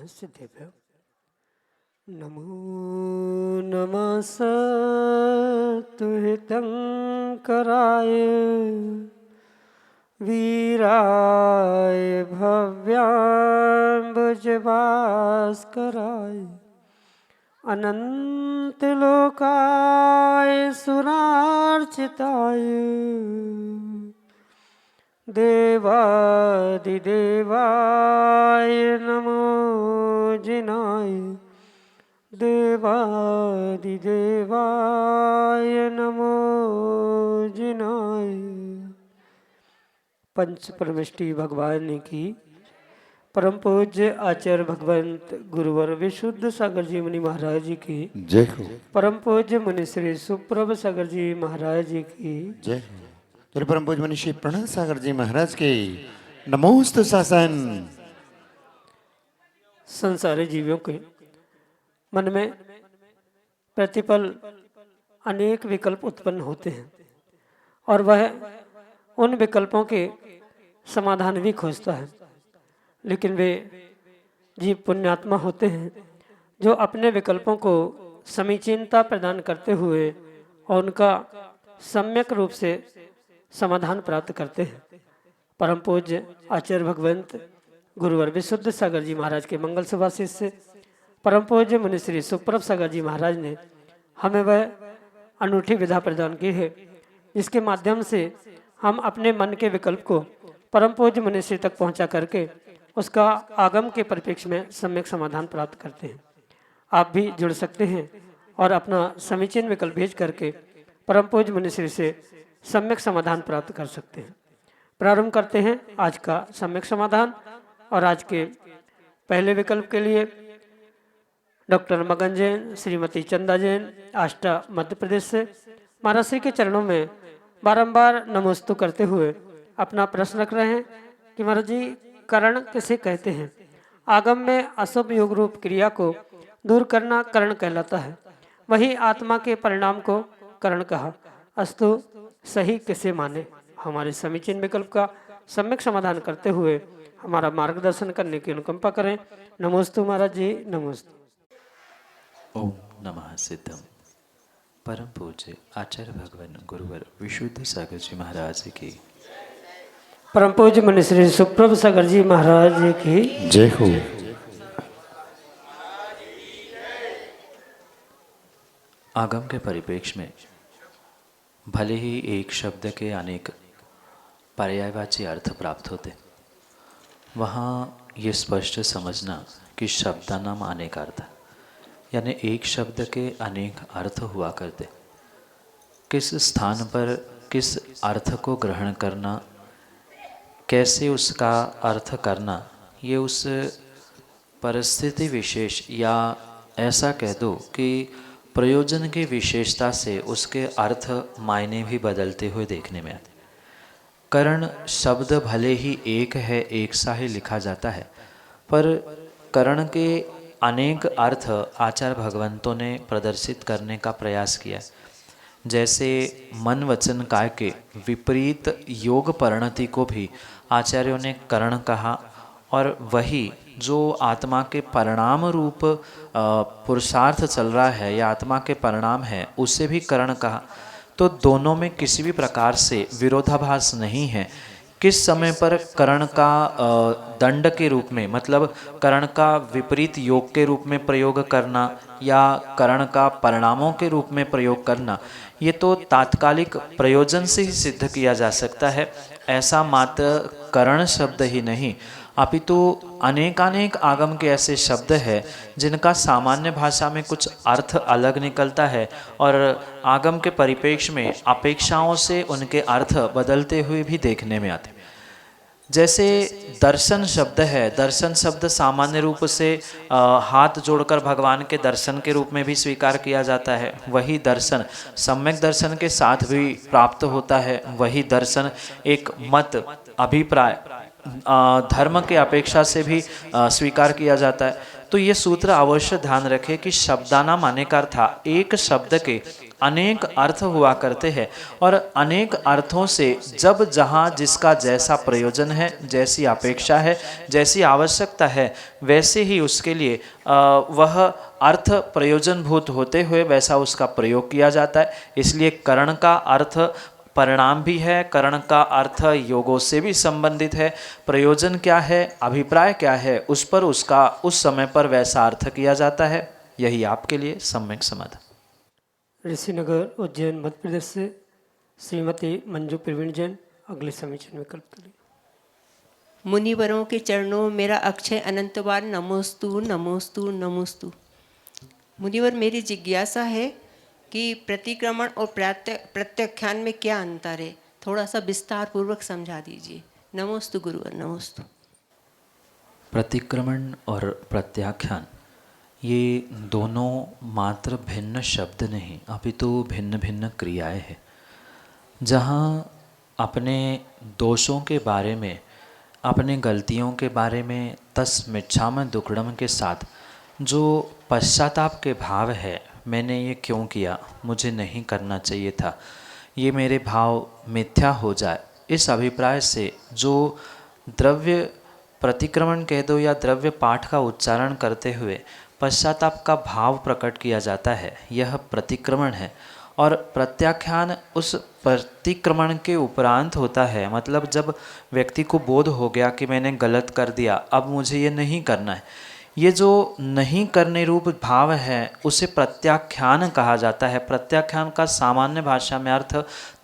सिद्धेभ्यो नमो नमः सत्तुहितं कराय वीराय भव्याम्बुजभास्कराय अनन्तलोकाय सुरार्चिताय देवादिदेवाय नमो जिनाय देवादिदेवाय नमो जिनाय। पंच परमेष्टि भगवान की परम पूज्य आचार्य भगवंत गुरुवर विशुद्ध सागर जी मुनि महाराज जी की जय हो। परम पूज्य मुनि श्री सुप्रभ सागर जी महाराज जी की जय हो। तो परम पूज्य मुनि श्री प्रणव सागर जी महाराज के नमोस्तु शासन। संसारी जीवों के मन में प्रतिपल अनेक विकल्प उत्पन्न होते हैं और वह उन विकल्पों के समाधान भी खोजता है, लेकिन वे जीव पुण्यात्मा होते हैं जो अपने विकल्पों को समीचीनता प्रदान करते हुए और उनका सम्यक रूप से समाधान प्राप्त करते हैं। परम पूज्य आचार्य भगवंत गुरुवर विशुद्ध सागर जी महाराज के मंगल सुभाषित से परम पूज्य मुनि श्री सुप्रभ सागर जी महाराज ने हमें वह अनूठी विधा प्रदान की है जिसके माध्यम से हम अपने मन के विकल्प को परम पूज्य मुनि श्री तक पहुंचा करके उसका आगम के परिप्रेक्ष्य में सम्यक समाधान प्राप्त करते हैं। आप भी जुड़ सकते हैं और अपना समीचीन विकल्प भेज करके परम पूज्य मुनि श्री से सम्यक समाधान प्राप्त कर सकते हैं। प्रारंभ करते हैं आज का सम्यक समाधान और आज के पहले विकल्प के लिए डॉक्टर मगन जैन, श्रीमती चंदा जैन, आष्टा मध्य प्रदेश से महाराज श्री के चरणों में बारंबार नमोस्तु करते हुए अपना प्रश्न रख रहे हैं कि महाराज जी करण किसे कहते हैं। आगम में अशुभ योग रूप क्रिया को दूर करना करण कहलाता है, वही आत्मा के परिणाम को करण कहा। अस्तु सही किसे माने। हमारे समीचीन विकल्प का सम्यक समाधान करते हुए हमारा मार्गदर्शन करने की अनुकंपा करें। नमोस्तु महाराज जी, नमोस्तु। ओम नमः सिद्धम। परम पूज्य आचार्य भगवान गुरुवर विशुद्ध सागर जी महाराज की परम पूज्य मुनि श्री सुप्रभ सागर जी महाराज जी की जय हो। आगम के परिप्रेक्ष्य में भले ही एक शब्द के अनेक पर्यायवाची अर्थ प्राप्त होते, वहाँ ये स्पष्ट समझना कि शब्दानाम अनेक अर्थ, यानी एक शब्द के अनेक अर्थ हुआ करते। किस स्थान पर किस अर्थ को ग्रहण करना, कैसे उसका अर्थ करना, ये उस परिस्थिति विशेष या ऐसा कह दो कि प्रयोजन की विशेषता से उसके अर्थ मायने भी बदलते हुए देखने में आते। करण शब्द भले ही एक है, एक सा ही लिखा जाता है, पर करण के अनेक अर्थ आचार्य भगवंतों ने प्रदर्शित करने का प्रयास किया। जैसे मन वचन काय के विपरीत योग परिणति को भी आचार्यों ने करण कहा, और वही जो आत्मा के परिणाम रूप पुरुषार्थ चल रहा है या आत्मा के परिणाम है उसे भी करण कहा। तो दोनों में किसी भी प्रकार से विरोधाभास नहीं है। किस समय पर करण का दंड के रूप में, मतलब करण का विपरीत योग के रूप में प्रयोग करना या करण का परिणामों के रूप में प्रयोग करना, ये तो तात्कालिक प्रयोजन से ही सिद्ध किया जा सकता है। ऐसा मात्र करण शब्द ही नहीं, अपितु अनेकानेक आगम के ऐसे शब्द हैं जिनका सामान्य भाषा में कुछ अर्थ अलग निकलता है और आगम के परिप्रेक्ष्य में अपेक्षाओं से उनके अर्थ बदलते हुए भी देखने में आते। जैसे दर्शन शब्द है, दर्शन शब्द सामान्य रूप से हाथ जोड़कर भगवान के दर्शन के रूप में भी स्वीकार किया जाता है। वही दर्शन सम्यक दर्शन के साथ भी प्राप्त होता है। वही दर्शन एक मत, अभिप्राय, धर्म के अपेक्षा से भी स्वीकार किया जाता है। तो ये सूत्र अवश्य ध्यान रखें कि शब्दानाम अनेकार्था, एक शब्द के अनेक अर्थ हुआ करते हैं और अनेक अर्थों से जब जहाँ जिसका जैसा प्रयोजन है, जैसी अपेक्षा है, जैसी आवश्यकता है, वैसे ही उसके लिए वह अर्थ प्रयोजनभूत होते हुए वैसा उसका प्रयोग किया जाता है। इसलिए करण का अर्थ परिणाम भी है, करण का अर्थ योगों से भी संबंधित है। प्रयोजन क्या है, अभिप्राय क्या है, उस पर उसका उस समय पर वैसा अर्थ किया जाता है। यही आपके लिए सम्यक समाधान। ऋषिनगर उज्जैन मध्य प्रदेश से श्रीमती मंजू प्रवीण जैन अगले समीचीन विकल्प के लिए। मुनिवरों के चरणों में मेरा अक्षय अनंत बार नमोस्तु नमोस्तु नमोस्तु। मुनिवर, मेरी जिज्ञासा है कि प्रतिक्रमण और प्रत्याख्यान में क्या अंतर है, थोड़ा सा विस्तार पूर्वक समझा दीजिए। नमोस्तु गुरुवर, नमोस्तु। प्रतिक्रमण और प्रत्याख्यान ये दोनों मात्र भिन्न शब्द नहीं, अपितु भिन्न भिन्न क्रियाएं हैं। जहाँ अपने दोषों के बारे में, अपने गलतियों के बारे में तस्मिच्छाम दुक्कडम के साथ जो पश्चाताप के भाव है, मैंने ये क्यों किया, मुझे नहीं करना चाहिए था, ये मेरे भाव मिथ्या हो जाए, इस अभिप्राय से जो द्रव्य प्रतिक्रमण कह दो या द्रव्य पाठ का उच्चारण करते हुए पश्चाताप का भाव प्रकट किया जाता है, यह प्रतिक्रमण है। और प्रत्याख्यान उस प्रतिक्रमण के उपरांत होता है, मतलब जब व्यक्ति को बोध हो गया कि मैंने गलत कर दिया, अब मुझे ये नहीं करना है, ये जो नहीं करने रूप भाव है उसे प्रत्याख्यान कहा जाता है। प्रत्याख्यान का सामान्य भाषा में अर्थ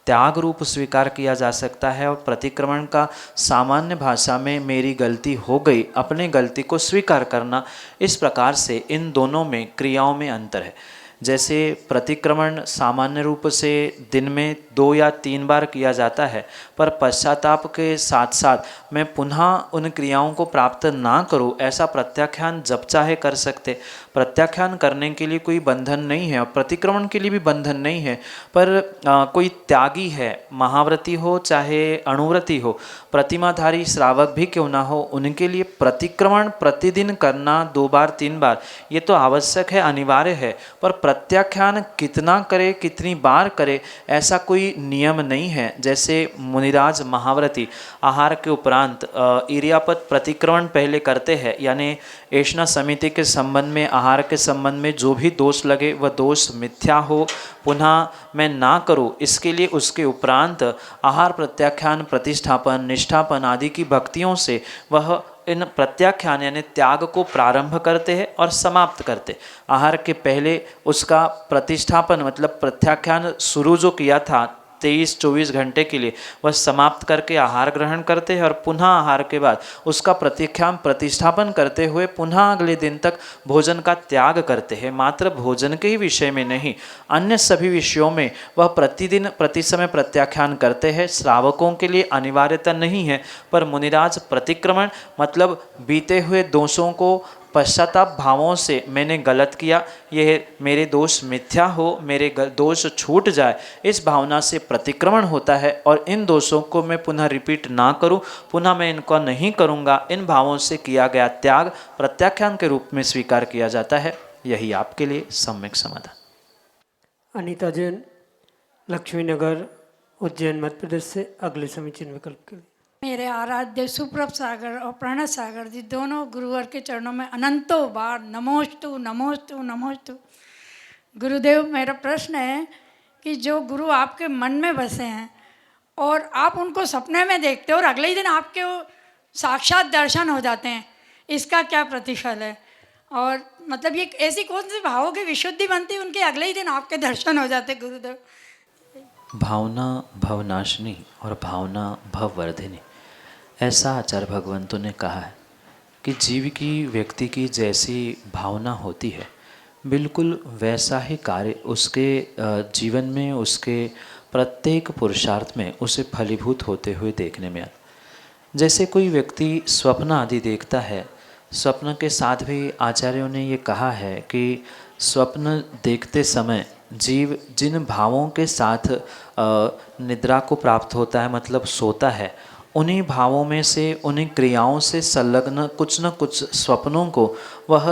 त्याग रूप स्वीकार किया जा सकता है और प्रतिक्रमण का सामान्य भाषा में मेरी गलती हो गई, अपने गलती को स्वीकार करना। इस प्रकार से इन दोनों में क्रियाओं में अंतर है। जैसे प्रतिक्रमण सामान्य रूप से दिन में 2 या 3 बार किया जाता है, पर पश्चाताप के साथ साथ मैं पुनः उन क्रियाओं को प्राप्त ना करूं, ऐसा प्रत्याख्यान जब चाहे कर सकते। प्रत्याख्यान करने के लिए कोई बंधन नहीं है और प्रतिक्रमण के लिए भी बंधन नहीं है, पर कोई त्यागी है, महाव्रती हो चाहे अणुव्रती हो, प्रतिमाधारी श्रावक भी क्यों ना हो, उनके लिए प्रतिक्रमण प्रतिदिन करना 2 बार 3 बार ये तो आवश्यक है, अनिवार्य है। पर प्रत्याख्यान कितना करे, कितनी बार करे, ऐसा कोई नियम नहीं है। जैसे मुनिराज महाव्रती आहार के उपरांत इरियापत प्रतिक्रमण पहले करते हैं, यानी ऐष्णा समिति के संबंध में, आहार के संबंध में जो भी दोष लगे वह दोष मिथ्या हो, पुनः मैं ना करूं, इसके लिए उसके उपरांत आहार प्रत्याख्यान, प्रतिष्ठापन, निष्ठापन आदि की भक्तियों से वह इन प्रत्याख्यान यानी त्याग को प्रारंभ करते हैं और समाप्त करते। आहार के पहले उसका प्रतिष्ठापन मतलब प्रत्याख्यान शुरू जो किया था 23-24 घंटे के लिए, वह समाप्त करके आहार ग्रहण करते हैं और पुनः आहार के बाद उसका प्रत्याख्यान प्रतिष्ठापन करते हुए पुनः अगले दिन तक भोजन का त्याग करते हैं। मात्र भोजन के ही विषय में नहीं, अन्य सभी विषयों में वह प्रतिदिन प्रति समय प्रत्याख्यान करते हैं। श्रावकों के लिए अनिवार्यता नहीं है, पर मुनिराज प्रतिक्रमण मतलब बीते हुए दोषों को पश्चाताप भावों से मैंने गलत किया, यह मेरे दोष मिथ्या हो, मेरे दोष छूट जाए, इस भावना से प्रतिक्रमण होता है और इन दोषों को मैं पुनः रिपीट ना करूं, पुनः मैं इनको नहीं करूंगा, इन भावों से किया गया त्याग प्रत्याख्यान के रूप में स्वीकार किया जाता है। यही आपके लिए सम्यक समाधान। अनीता जैन लक्ष्मीनगर उज्जैन मध्य प्रदेश से अगले समीचीन विकल्प के लिए। मेरे आराध्य सुप्रभ सागर और प्रणव सागर जी दोनों गुरुवर के चरणों में अनंतों बार नमोस्तु नमोस्तु नमोस्तु। गुरुदेव, मेरा प्रश्न है कि जो गुरु आपके मन में बसे हैं और आप उनको सपने में देखते हो और अगले ही दिन आपके साक्षात दर्शन हो जाते हैं, इसका क्या प्रतिफल है? और मतलब ये ऐसी कौन सी भावों की विशुद्धि बनती है उनके अगले ही दिन आपके दर्शन हो जाते गुरुदेव? भावना भवनाशिनी और भावना भववर्धिनी, ऐसा आचार्य भगवंतों ने कहा है कि जीव की, व्यक्ति की जैसी भावना होती है, बिल्कुल वैसा ही कार्य उसके जीवन में, उसके प्रत्येक पुरुषार्थ में उसे फलीभूत होते हुए देखने में आता। जैसे कोई व्यक्ति स्वप्न आदि देखता है, स्वप्न के साथ भी आचार्यों ने ये कहा है कि स्वप्न देखते समय जीव जिन भावों के साथ निद्रा को प्राप्त होता है, मतलब सोता है, उन्हीं भावों में से, उन्हीं क्रियाओं से संलग्न कुछ न कुछ स्वप्नों को वह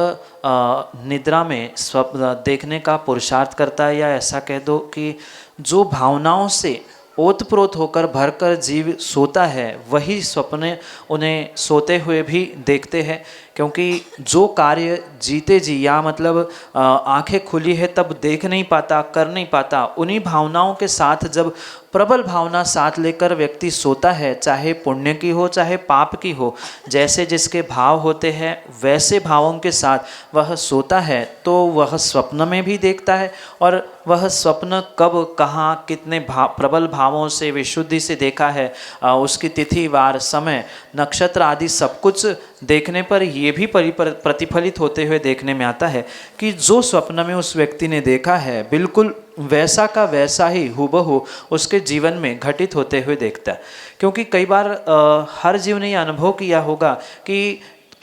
निद्रा में स्वप्न देखने का पुरुषार्थ करता है, या ऐसा कह दो कि जो भावनाओं से ओतप्रोत होकर भरकर जीव सोता है वही स्वप्न उन्हें सोते हुए भी देखते हैं। क्योंकि जो कार्य जीते जी या मतलब आंखें खुली है तब देख नहीं पाता, कर नहीं पाता, उन्हीं भावनाओं के साथ जब प्रबल भावना साथ लेकर व्यक्ति सोता है, चाहे पुण्य की हो चाहे पाप की हो, जैसे जिसके भाव होते हैं वैसे भावों के साथ वह सोता है, तो वह स्वप्न में भी देखता है। और वह स्वप्न कब कहाँ कितने प्रबल भावों से विशुद्धि से देखा है, उसकी तिथि वार समय नक्षत्र आदि सब कुछ देखने पर ये भी प्रतिफलित होते हुए देखने में आता है कि जो स्वप्न में उस व्यक्ति ने देखा है बिल्कुल वैसा का वैसा ही हूबहू उसके जीवन में घटित होते हुए देखता है। क्योंकि कई बार हर जीव ने यह अनुभव किया होगा कि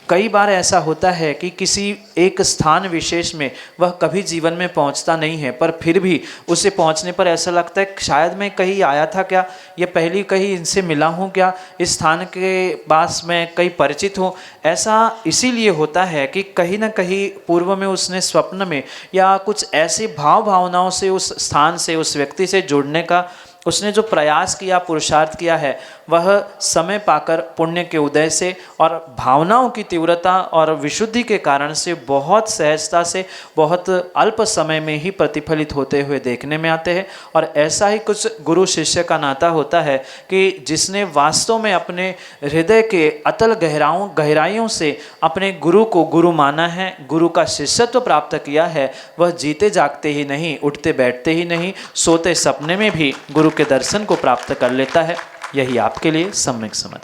कई बार ऐसा होता है कि किसी एक स्थान विशेष में वह कभी जीवन में पहुंचता नहीं है, पर फिर भी उसे पहुंचने पर ऐसा लगता है शायद मैं कहीं आया था क्या, या पहले कहीं इनसे मिला हूं क्या, इस स्थान के पास मैं कहीं परिचित हूं। ऐसा इसीलिए होता है कि कहीं ना कहीं पूर्व में उसने स्वप्न में या कुछ ऐसी भावनाओं से उस स्थान से उस व्यक्ति से जुड़ने का उसने जो प्रयास किया, पुरुषार्थ किया है, वह समय पाकर पुण्य के उदय से और भावनाओं की तीव्रता और विशुद्धि के कारण से बहुत सहजता से बहुत अल्प समय में ही प्रतिफलित होते हुए देखने में आते हैं। और ऐसा ही कुछ गुरु शिष्य का नाता होता है कि जिसने वास्तव में अपने हृदय के अतल गहराइयों से अपने गुरु को गुरु माना है, गुरु का शिष्यत्व प्राप्त किया है, वह जीते जागते ही नहीं, उठते बैठते ही नहीं, सोते सपने में भी गुरु के दर्शन को प्राप्त कर लेता है। यही आपके लिए सम्यक समझ।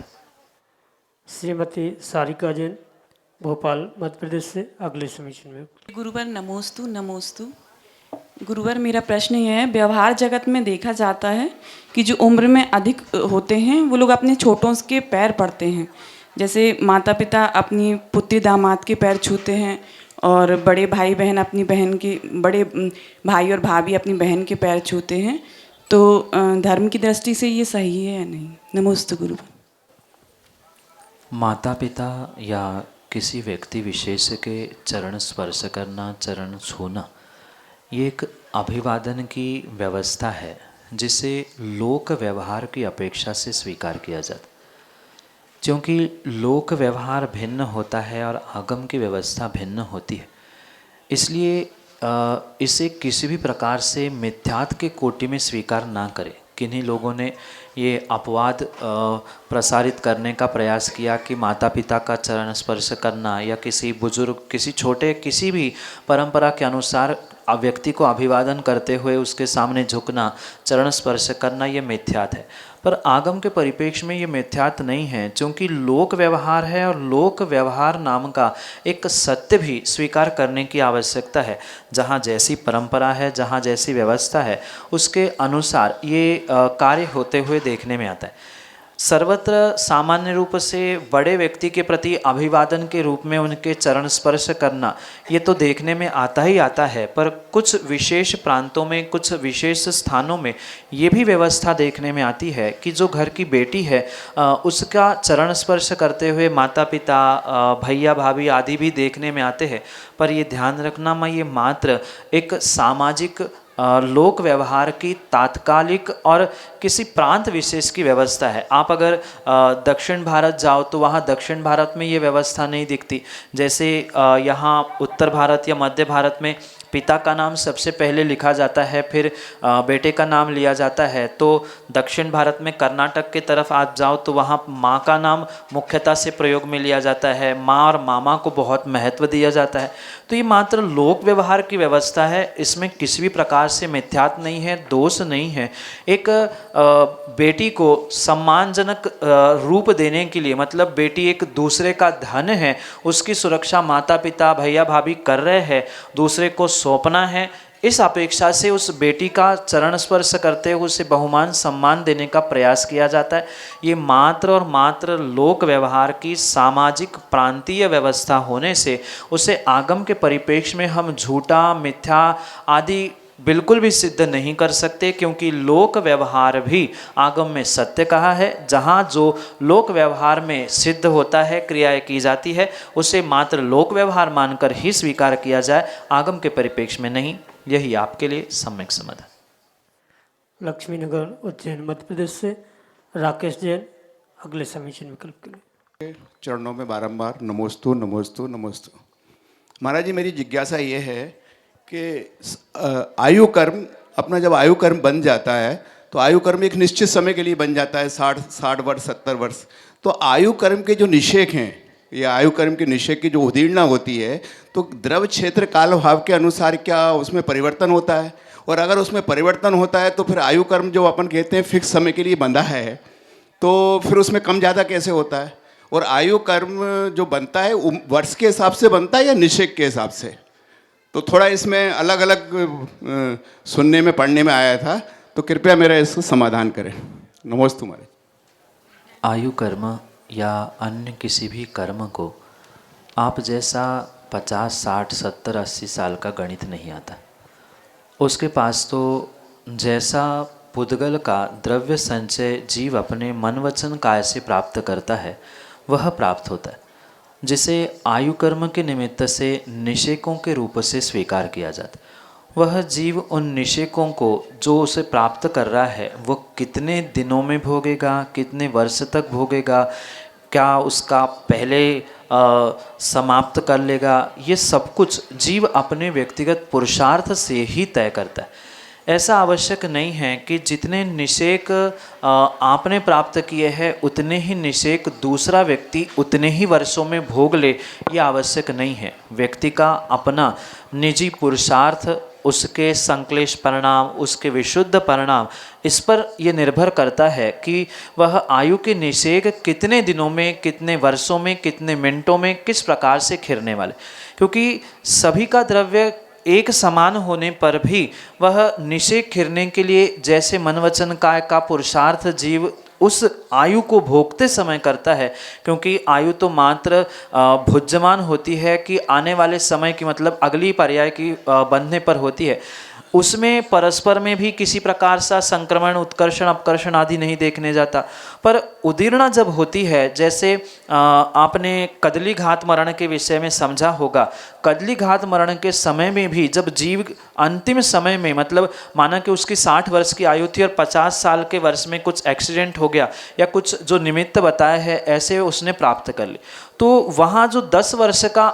श्रीमती सारिका जैन, भोपाल मध्य प्रदेश से अगले समीक्षण में। गुरुवर नमोस्तु नमोस्तु। गुरुवर मेरा प्रश्न यह है, व्यवहार जगत में देखा जाता है कि जो उम्र में अधिक होते हैं वो लोग अपने छोटों के पैर पड़ते हैं। जैसे माता पिता अपनी पुत्री दामाद के पैर छूते हैं, और बड़े भाई बहन अपनी बहन के, बड़े भाई और भाभी अपनी बहन के पैर छूते हैं। तो धर्म की दृष्टि से ये सही है या नहीं? नमोस्तु गुरु। माता पिता या किसी व्यक्ति विशेष के चरण स्पर्श करना, चरण छूना, ये एक अभिवादन की व्यवस्था है जिसे लोक व्यवहार की अपेक्षा से स्वीकार किया जाता। क्योंकि लोक व्यवहार भिन्न होता है और आगम की व्यवस्था भिन्न होती है, इसलिए इसे किसी भी प्रकार से मिथ्यात्व के कोटि में स्वीकार ना करें। किन्हीं लोगों ने ये अपवाद प्रसारित करने का प्रयास किया कि माता पिता का चरण स्पर्श करना या किसी बुजुर्ग, किसी छोटे, किसी भी परंपरा के अनुसार व्यक्ति को अभिवादन करते हुए उसके सामने झुकना, चरण स्पर्श करना, ये मिथ्यात्व है। पर आगम के परिप्रेक्ष्य में ये मिथ्यात्व नहीं है, क्योंकि लोक व्यवहार है और लोक व्यवहार नाम का एक सत्य भी स्वीकार करने की आवश्यकता है। जहाँ जैसी परंपरा है, जहाँ जैसी व्यवस्था है, उसके अनुसार ये कार्य होते हुए देखने में आता है। सर्वत्र सामान्य रूप से बड़े व्यक्ति के प्रति अभिवादन के रूप में उनके चरण स्पर्श करना ये तो देखने में आता ही आता है, पर कुछ विशेष प्रांतों में, कुछ विशेष स्थानों में ये भी व्यवस्था देखने में आती है कि जो घर की बेटी है उसका चरण स्पर्श करते हुए माता पिता, भैया भाभी आदि भी देखने में आते हैं। पर ये ध्यान रखना, मैं ये मात्र एक सामाजिक लोक व्यवहार की तात्कालिक और किसी प्रांत विशेष की व्यवस्था है। आप अगर दक्षिण भारत जाओ तो वहाँ दक्षिण भारत में ये व्यवस्था नहीं दिखती। जैसे यहाँ उत्तर भारत या मध्य भारत में पिता का नाम सबसे पहले लिखा जाता है, फिर बेटे का नाम लिया जाता है। तो दक्षिण भारत में कर्नाटक के तरफ आप जाओ तो वहाँ माँ का नाम मुख्यतः से प्रयोग में लिया जाता है, माँ और मामा को बहुत महत्व दिया जाता है। तो ये मात्र लोक व्यवहार की व्यवस्था है, इसमें किसी भी प्रकार से मिथ्यात्व नहीं है, दोष नहीं है। एक बेटी को सम्मानजनक रूप देने के लिए, मतलब बेटी एक दूसरे का धन है, उसकी सुरक्षा माता पिता भैया भाभी कर रहे हैं, दूसरे को सौंपना है, इस अपेक्षा से उस बेटी का चरण स्पर्श करते हुए उसे बहुमान सम्मान देने का प्रयास किया जाता है। ये मात्र और मात्र लोक व्यवहार की सामाजिक प्रांतीय व्यवस्था होने से उसे आगम के परिप्रेक्ष्य में हम झूठा, मिथ्या आदि बिल्कुल भी सिद्ध नहीं कर सकते, क्योंकि लोक व्यवहार भी आगम में सत्य कहा है। जहाँ जो लोक व्यवहार में सिद्ध होता है, क्रियाएं की जाती है, उसे मात्र लोक व्यवहार मानकर ही स्वीकार किया जाए, आगम के परिप्रेक्ष्य में नहीं। यही आपके लिए सम्यक समाधान। लक्ष्मीनगर उज्जैन मध्य प्रदेश से राकेश जैन अगले समीचीन विकल्प के लिए। चरणों में बारंबार नमोस्तु नमोस्तु नमोस्तु। महाराज जी, मेरी जिज्ञासा ये है कि आयु कर्म, अपना जब आयु कर्म बन जाता है तो आयु कर्म एक निश्चित समय के लिए बन जाता है, 60 वर्ष 70 वर्ष। तो आयु कर्म के जो निषेक हैं, या आयु कर्म के निषेक की जो उदीर्णा होती है, तो द्रव क्षेत्र काल भाव के अनुसार क्या उसमें परिवर्तन होता है? और अगर उसमें परिवर्तन होता है तो फिर आयु कर्म जो अपन कहते हैं फिक्स समय के लिए बंधा है, तो फिर उसमें कम ज़्यादा कैसे होता है? और आयु कर्म जो बनता है वर्ष के हिसाब से बनता है या निषेक के हिसाब से? तो थोड़ा इसमें अलग अलग सुनने में पढ़ने में आया था, तो कृपया मेरा इसको समाधान करें। नमोस्तु महाराज। आयु कर्म या अन्य किसी भी कर्म को आप जैसा 50, 60, 70, 80 साल का गणित नहीं आता। उसके पास तो जैसा पुद्गल का द्रव्य संचय जीव अपने मन वचन काय से प्राप्त करता है, वह प्राप्त होता है, जिसे आयु कर्म के निमित्त से निषेकों के रूप से स्वीकार किया जाता है। वह जीव उन निषेकों को जो उसे प्राप्त कर रहा है, वो कितने दिनों में भोगेगा, कितने वर्ष तक भोगेगा, क्या उसका पहले समाप्त कर लेगा, ये सब कुछ जीव अपने व्यक्तिगत पुरुषार्थ से ही तय करता है। ऐसा आवश्यक नहीं है कि जितने निषेक आपने प्राप्त किए हैं उतने ही निषेक दूसरा व्यक्ति उतने ही वर्षों में भोग ले, ये आवश्यक नहीं है। व्यक्ति का अपना निजी पुरुषार्थ, उसके संक्लेश परिणाम, उसके विशुद्ध परिणाम, इस पर यह निर्भर करता है कि वह आयु के निषेक कितने दिनों में, कितने वर्षों में, कितने मिनटों में, किस प्रकार से खिरने वाले। क्योंकि सभी का द्रव्य एक समान होने पर भी वह निषेक खिरने के लिए जैसे मन वचन काय का पुरुषार्थ जीव उस आयु को भोगते समय करता है, क्योंकि आयु तो मात्र भुज्यमान होती है कि आने वाले समय की, मतलब अगली पर्याय की बंधने पर होती है। उसमें परस्पर में भी किसी प्रकार सा संक्रमण, उत्कर्षण, अपकर्षण आदि नहीं देखने जाता। पर उदीर्णा जब होती है, जैसे आपने कदली घात मरण के विषय में समझा होगा, कदली घात मरण के समय में भी जब जीव अंतिम समय में, मतलब माना कि उसकी 60 वर्ष की आयु थी और 50 साल के वर्ष में कुछ एक्सीडेंट हो गया या कुछ जो निमित्त बताया है ऐसे उसने प्राप्त कर ली, तो वहाँ जो 10 वर्ष का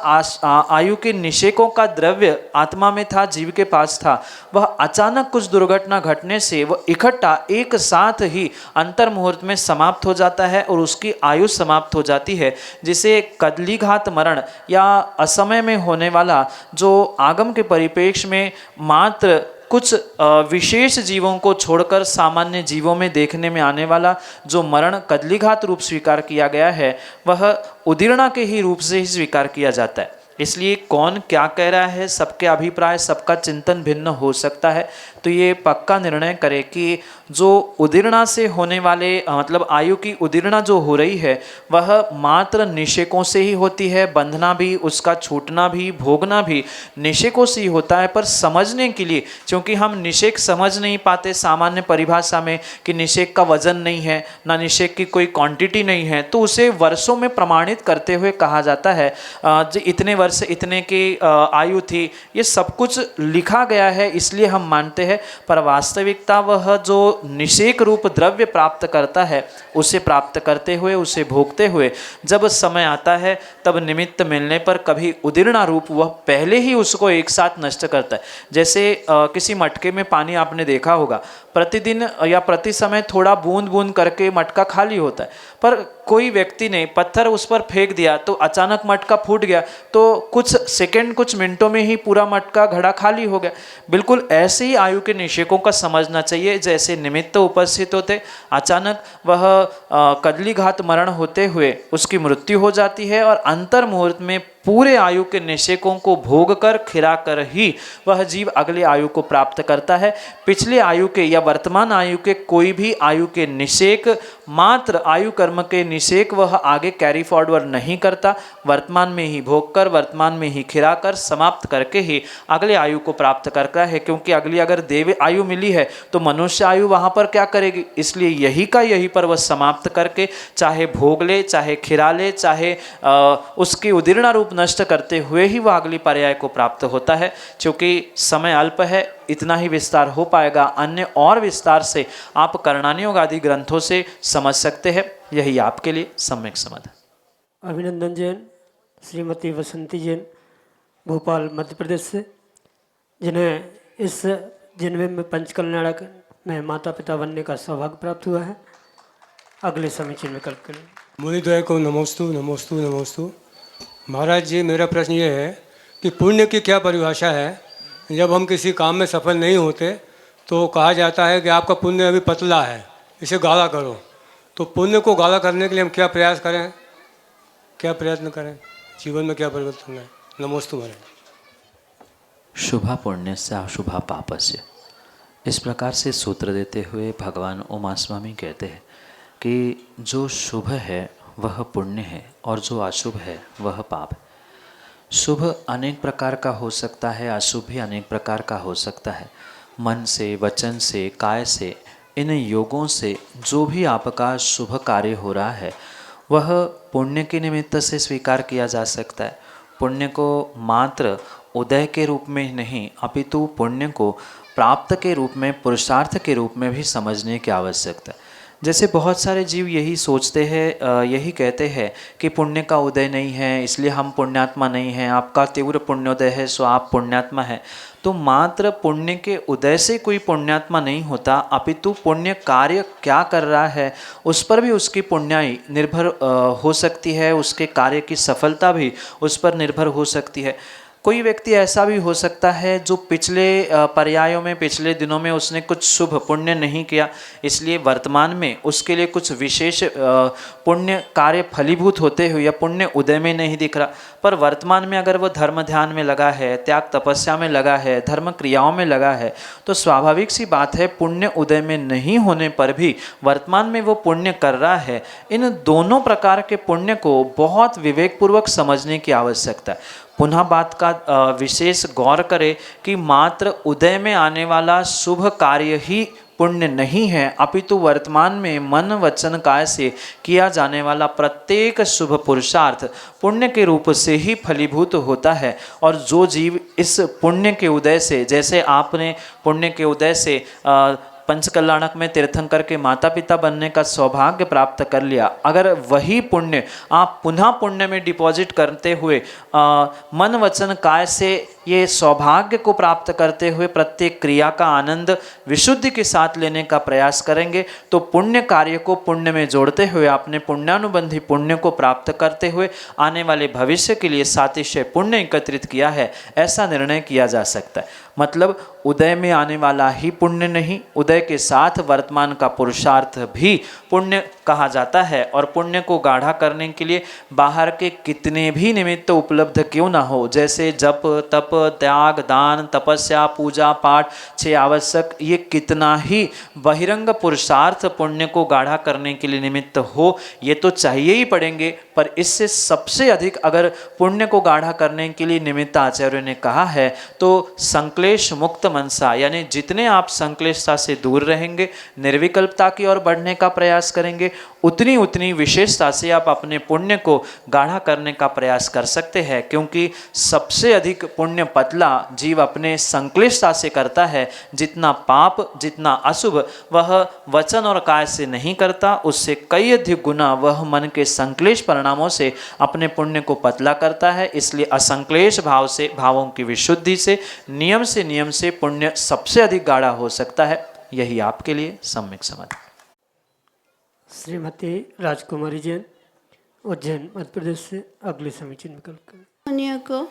आयु के निषेकों का द्रव्य आत्मा में था, जीव के पास था, वह अचानक कुछ दुर्घटना घटने से वह इकट्ठा एक साथ ही अंतर मुहूर्त में समाप्त हो जाता है और उसकी आयु समाप्त हो जाती है, जिसे कदली घात मरण या असमय में होने वाला जो आगम के परिप्रेक्ष्य में मात्र कुछ विशेष जीवों को छोड़कर सामान्य जीवों में देखने में आने वाला जो मरण कदलीघात रूप स्वीकार किया गया है, वह उदीर्णा के ही रूप से ही स्वीकार किया जाता है। इसलिए कौन क्या कह रहा है, सबके अभिप्राय, सबका चिंतन भिन्न हो सकता है। तो ये पक्का निर्णय करे कि जो उदीर्णा से होने वाले, मतलब आयु की उदीर्णा जो हो रही है, वह मात्र निषेकों से ही होती है। बंधना भी, उसका छूटना भी, भोगना भी निषेकों से ही होता है। पर समझने के लिए, क्योंकि हम निषेक समझ नहीं पाते सामान्य परिभाषा में कि निषेक का वजन नहीं है, ना निषेक की कोई क्वांटिटी नहीं है, तो उसे वर्षों में प्रमाणित करते हुए कहा जाता है जो इतने वर्ष इतने की आयु थी, ये सब कुछ लिखा गया है इसलिए हम मानते हैं। पर वास्तविकता वह जो निषेक रूप द्रव्य प्राप्त करता है, उसे प्राप्त करते हुए, उसे भोगते हुए जब समय आता है, तब निमित्त मिलने पर कभी उदीर्णा रूप वह पहले ही उसको एक साथ नष्ट करता है। जैसे किसी मटके में पानी आपने देखा होगा, प्रतिदिन या प्रति समय थोड़ा बूंद बूंद करके मटका खाली होता है, पर कोई व्यक्ति ने पत्थर उस पर फेंक दिया तो अचानक मटका फूट गया, तो कुछ सेकंड, कुछ मिनटों में ही पूरा मटका घड़ा खाली हो गया। बिल्कुल ऐसे ही आयु के निषेकों का समझना चाहिए। जैसे निमित्त उपस्थित होते, अचानक वह कदली घात मरण होते हुए उसकी मृत्यु हो जाती है और अंतर मुहूर्त में पूरे आयु के निषेकों को भोग कर खिरा कर ही वह जीव अगले आयु को प्राप्त करता है। पिछले आयु के या वर्तमान आयु के कोई भी आयु के निषेक, मात्र आयु कर्म के निषेक वह आगे कैरी फॉरवर्ड नहीं करता। वर्तमान में ही भोग कर, वर्तमान में ही खिरा कर, समाप्त करके ही अगले आयु को प्राप्त करता है। क्योंकि अगली अगर देव आयु मिली है तो मनुष्य आयु वहाँ पर क्या करेगी, इसलिए यही का यही पर वह समाप्त करके चाहे भोग ले, चाहे खिरा ले, चाहे उसकी उदीर्ण रूप नष्ट करते हुए ही वह अगली पर्याय को प्राप्त होता है। क्योंकि समय अल्प है, इतना ही विस्तार हो पाएगा। अन्य और विस्तार से आप करणानी योग आदि ग्रंथों से समझ सकते हैं। यही आपके लिए सम्यक समाधान। अभिनंदन जैन, श्रीमती वसंती जैन, भोपाल मध्य प्रदेश से, जिन्हें इस जन्म में पंचकल्याणक में माता पिता बनने का सौभाग्य प्राप्त हुआ है। अगले समीचीन विकल्प के लिए मुनिद्वय को नमोस्तु नमोस्तु नमोस्तु। महाराज जी, मेरा प्रश्न ये है कि पुण्य की क्या परिभाषा है। जब हम किसी काम में सफल नहीं होते तो कहा जाता है कि आपका पुण्य अभी पतला है, इसे गाढ़ा करो। तो पुण्य को गाढ़ा करने के लिए हम क्या प्रयास करें, क्या प्रयत्न करें, जीवन में क्या परिवर्तन है। नमोस्तु महाराज। शुभा पुण्यस्य अशुभा पापस्य, इस प्रकार से सूत्र देते हुए भगवान उमा स्वामी कहते हैं कि जो शुभ है वह पुण्य है और जो अशुभ है वह पाप है। शुभ अनेक प्रकार का हो सकता है, अशुभ भी अनेक प्रकार का हो सकता है। मन से, वचन से, काय से, इन योगों से जो भी आपका शुभ कार्य हो रहा है वह पुण्य के निमित्त से स्वीकार किया जा सकता है। पुण्य को मात्र उदय के रूप में नहीं अपितु पुण्य को प्राप्त के रूप में, पुरुषार्थ के रूप में भी समझने की आवश्यकता है। जैसे बहुत सारे जीव यही सोचते हैं, यही कहते हैं कि पुण्य का उदय नहीं है इसलिए हम पुण्यात्मा नहीं हैं, आपका तीव्र पुण्योदय है सो आप पुण्यात्मा हैं। तो मात्र पुण्य के उदय से कोई पुण्यात्मा नहीं होता, अपितु पुण्य कार्य क्या कर रहा है उस पर भी उसकी पुण्याई निर्भर हो सकती है, उसके कार्य की सफलता भी उस पर निर्भर हो सकती है। कोई व्यक्ति ऐसा भी हो सकता है जो पिछले पर्यायों में, पिछले दिनों में उसने कुछ शुभ पुण्य नहीं किया, इसलिए वर्तमान में उसके लिए कुछ विशेष पुण्य कार्य फलीभूत होते हुए या पुण्य उदय में नहीं दिख रहा। पर वर्तमान में अगर वो धर्म ध्यान में लगा है, त्याग तपस्या में लगा है, धर्म क्रियाओं में लगा है, तो स्वाभाविक सी बात है पुण्य उदय में नहीं होने पर भी वर्तमान में वो पुण्य कर रहा है। इन दोनों प्रकार के पुण्य को बहुत विवेकपूर्वक समझने की आवश्यकता है। पुनः बात का विशेष गौर करें कि मात्र उदय में आने वाला शुभ कार्य ही पुण्य नहीं है, अपितु वर्तमान में मन वचन काय से किया जाने वाला प्रत्येक शुभ पुरुषार्थ पुण्य के रूप से ही फलीभूत होता है। और जो जीव इस पुण्य के उदय से, जैसे आपने पुण्य के उदय से पंचकल्याणक में तीर्थंकर के माता पिता बनने का सौभाग्य प्राप्त कर लिया, अगर वही पुण्य आप पुनः पुण्य में डिपॉजिट करते हुए मन वचन काय से ये सौभाग्य को प्राप्त करते हुए प्रत्येक क्रिया का आनंद विशुद्धि के साथ लेने का प्रयास करेंगे, तो पुण्य कार्य को पुण्य में जोड़ते हुए अपने पुण्यानुबंधी पुण्य को प्राप्त करते हुए आने वाले भविष्य के लिए सातिशय पुण्य एकत्रित किया है, ऐसा निर्णय किया जा सकता है। मतलब उदय में आने वाला ही पुण्य नहीं, उदय के साथ वर्तमान का पुरुषार्थ भी पुण्य कहा जाता है। और पुण्य को गाढ़ा करने के लिए बाहर के कितने भी निमित्त उपलब्ध क्यों ना हो, जैसे जप तप त्याग दान तपस्या पूजा पाठ 6 आवश्यक, ये कितना ही बहिरंग पुरुषार्थ पुण्य को गाढ़ा करने के लिए निमित्त हो, ये तो चाहिए ही पड़ेंगे। पर इससे सबसे अधिक अगर पुण्य को गाढ़ा करने के लिए निमित्त आचार्य ने कहा है तो संक्लेश मुक्त मनसा, यानी जितने आप संक्लेशता से दूर रहेंगे, निर्विकल्पता की ओर बढ़ने का प्रयास करेंगे, उतनी उतनी विशेषता से आप अपने पुण्य को गाढ़ा करने का प्रयास कर सकते हैं। क्योंकि सबसे अधिक पुण्य पतला जीव अपने संक्लिष्टता से करता है, जितना पाप जितना अशुभ वह वचन और काय से नहीं करता, उससे कई अधिक गुना वह मन के संक्लेश परिणामों से अपने पुण्य को पतला करता है। इसलिए असंक्लेश भाव से, भावों की विशुद्धि से नियम से पुण्य सबसे अधिक गाढ़ा हो सकता है। यही आपके लिए सम्यक समाधान। श्रीमती राजकुमारी जैन, उज्जैन मध्य प्रदेश से, अगले समीचीन विकल्प करें। मुनियों को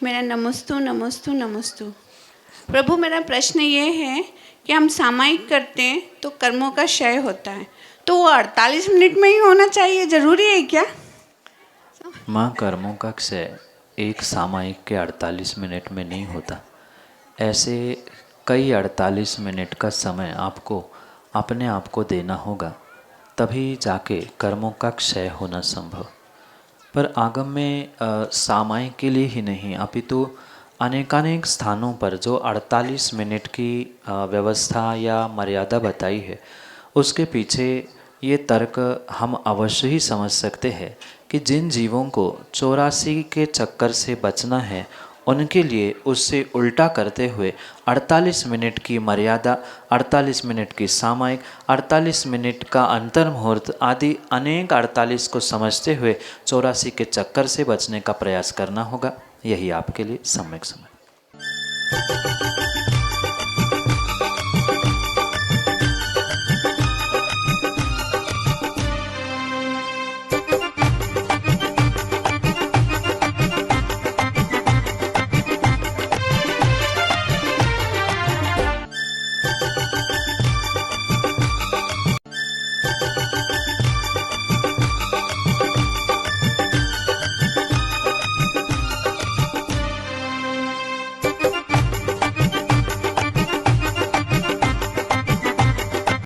मेरा नमस्तु नमस्तु नमस्तु। प्रभु, मेरा प्रश्न ये है कि हम सामायिक करते हैं तो कर्मों का क्षय होता है, तो वो 48 मिनट में ही होना चाहिए, जरूरी है क्या? माँ, कर्मों का क्षय एक सामायिक के 48 मिनट में नहीं होता। ऐसे कई 48 मिनट का समय आपको अपने आप को देना होगा, तभी जाके कर्मों का क्षय होना संभव। पर आगम में सामायिक के लिए ही नहीं अपितु अनेकानेक स्थानों पर जो 48 मिनट की व्यवस्था या मर्यादा बताई है, उसके पीछे ये तर्क हम अवश्य ही समझ सकते हैं कि जिन जीवों को 84 के चक्कर से बचना है, उनके लिए उससे उल्टा करते हुए 48 मिनट की मर्यादा, 48 मिनट की सामायिक, 48 मिनट का अंतर मुहूर्त आदि अनेक 48 को समझते हुए 84 के चक्कर से बचने का प्रयास करना होगा। यही आपके लिए सम्यक समय।